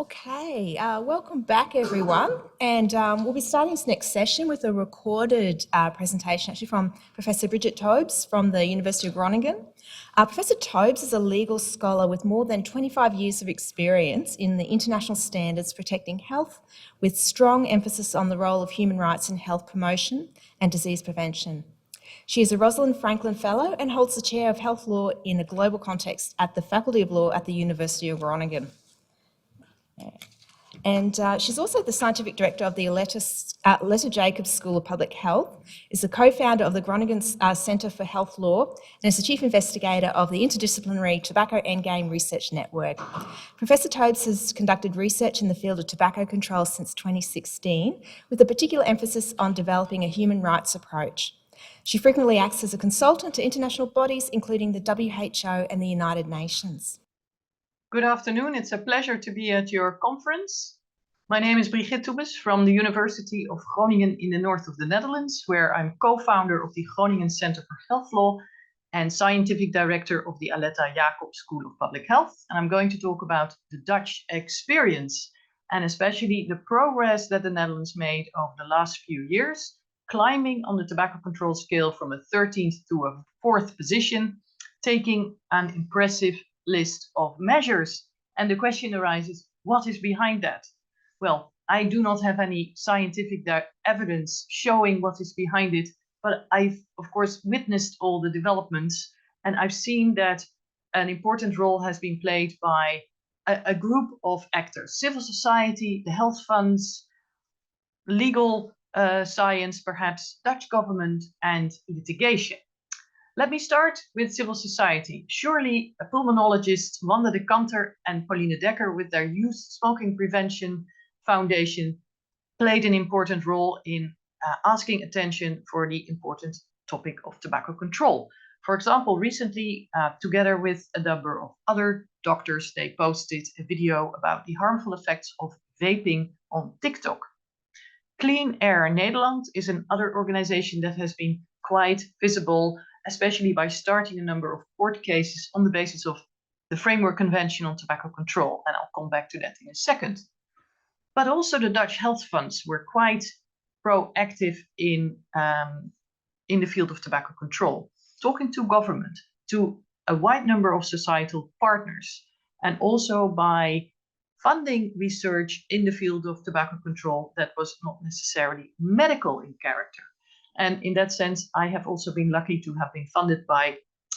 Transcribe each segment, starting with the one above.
Okay, welcome back everyone. And we'll be starting this next session with a recorded presentation actually from Professor Brigit Toebes from the University of Groningen. Professor Toebes is a legal scholar with more than 25 years of experience in the international standards protecting health, with strong emphasis on the role of human rights in health promotion and disease prevention. She is a Rosalind Franklin Fellow and holds the chair of health law in a global context at the Faculty of Law at the University of Groningen. And she's also the scientific director of the Aletta Jacobs School of Public Health, is the co-founder of the Groningen Centre for Health Law, and is the chief investigator of the interdisciplinary Tobacco Endgame Research Network. Professor Toebes has conducted research in the field of tobacco control since 2016, with a particular emphasis on developing a human rights approach. She frequently acts as a consultant to international bodies, including the WHO and the United Nations. Good afternoon. It's a pleasure to be at your conference. My name is Brigit Toebes from the University of Groningen in the north of the Netherlands, where I'm co-founder of the Groningen Centre for Health Law and scientific director of the Aletta Jacobs School of Public Health. And I'm going to talk about the Dutch experience and especially the progress that the Netherlands made over the last few years, climbing on the tobacco control scale from a 13th to a 4th position, taking an impressive list of measures. And the question arises, what is behind that? Well, I do not have any scientific evidence showing what is behind it, but I've, of course, witnessed all the developments, and I've seen that an important role has been played by a group of actors: civil society, the health funds, legal science, perhaps Dutch government, and litigation. Let me start with civil society. Surely pulmonologists Wanda de Kanter and Pauline Dekker, with their Youth Smoking Prevention Foundation, played an important role in asking attention for the important topic of tobacco control. For example, recently, together with a number of other doctors, they posted a video about the harmful effects of vaping on TikTok. Clean Air Nederland is another organization that has been quite visible, especially by starting a number of court cases on the basis of the Framework Convention on Tobacco Control, and I'll come back to that in a second. But also the Dutch health funds were quite proactive in the field of tobacco control, talking to government, to a wide number of societal partners, and also by funding research in the field of tobacco control that was not necessarily medical in character. And in that sense, I have also been lucky to have been funded by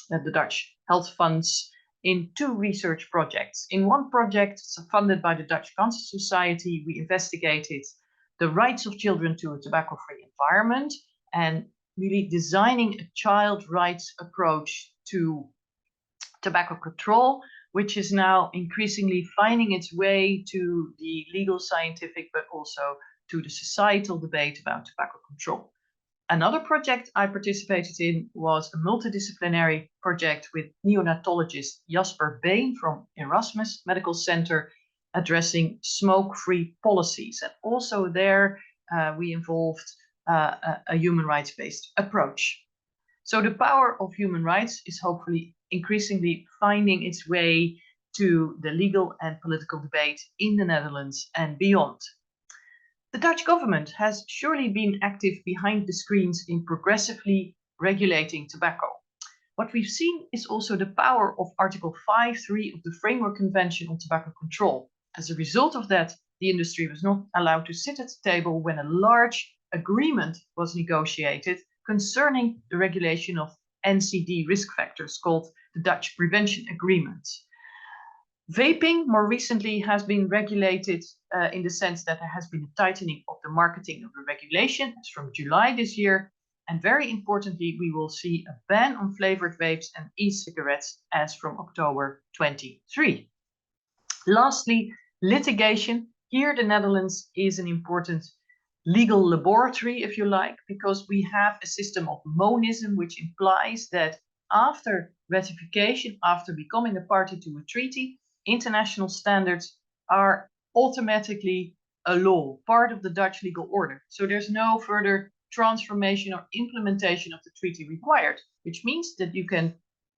the Dutch health funds in 2 research projects. In one project funded by the Dutch Cancer Society, we investigated the rights of children to a tobacco-free environment and really designing a child rights approach to tobacco control, which is now increasingly finding its way to the legal, scientific, but also to the societal debate about tobacco control. Another project I participated in was a multidisciplinary project with neonatologist Jasper Been from Erasmus Medical Center, addressing smoke-free policies. And also there we involved a human rights-based approach. So the power of human rights is hopefully increasingly finding its way to the legal and political debate in the Netherlands and beyond. The Dutch government has surely been active behind the screens in progressively regulating tobacco. What we've seen is also the power of Article 5.3 of the Framework Convention on Tobacco Control. As a result of that, the industry was not allowed to sit at the table when a large agreement was negotiated concerning the regulation of NCD risk factors, called the Dutch Prevention Agreement. Vaping more recently has been regulated in the sense that there has been a tightening of the marketing of the regulation as from July this year. And very importantly, we will see a ban on flavored vapes and e-cigarettes as from October 23. Lastly, litigation. Here the Netherlands is an important legal laboratory, if you like, because we have a system of monism, which implies that after ratification, after becoming a party to a treaty, international standards are automatically a law, part of the Dutch legal order. So there's no further transformation or implementation of the treaty required, which means that you can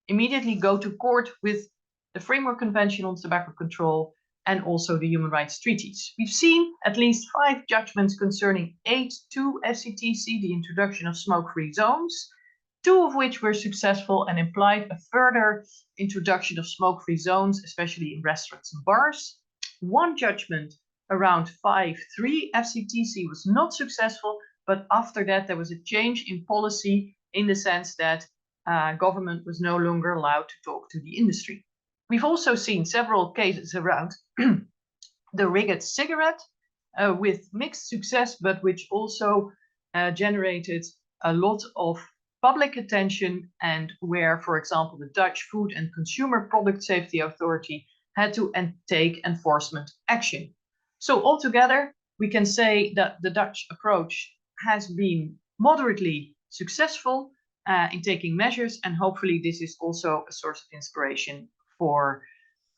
immediately go to court with the Framework Convention on Tobacco Control and also the human rights treaties. We've seen at least 5 judgments concerning aid to FCTC, the introduction of smoke-free zones, 2 of which were successful and implied a further introduction of smoke-free zones, especially in restaurants and bars. 1 judgment around 5.3 FCTC was not successful, but after that there was a change in policy in the sense that government was no longer allowed to talk to the industry. We've also seen several cases around the rigged cigarette with mixed success, but which also generated a lot of public attention, and where, for example, the Dutch Food and Consumer Product Safety Authority had to take enforcement action. So altogether, we can say that the Dutch approach has been moderately successful in taking measures, and hopefully this is also a source of inspiration for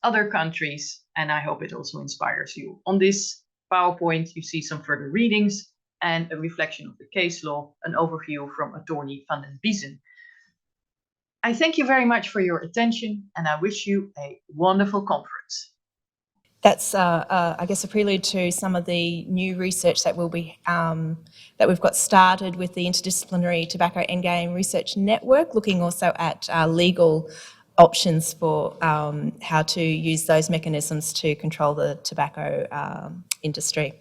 other countries, and I hope it also inspires you. On this PowerPoint, you see some further readings and a reflection of the case law, an overview from Attorney van den Biesen. I thank you very much for your attention, and I wish you a wonderful conference. That's, I guess, a prelude to some of the new research that will be that we've got started with the Interdisciplinary Tobacco Endgame Research Network, looking also at legal options for how to use those mechanisms to control the tobacco industry.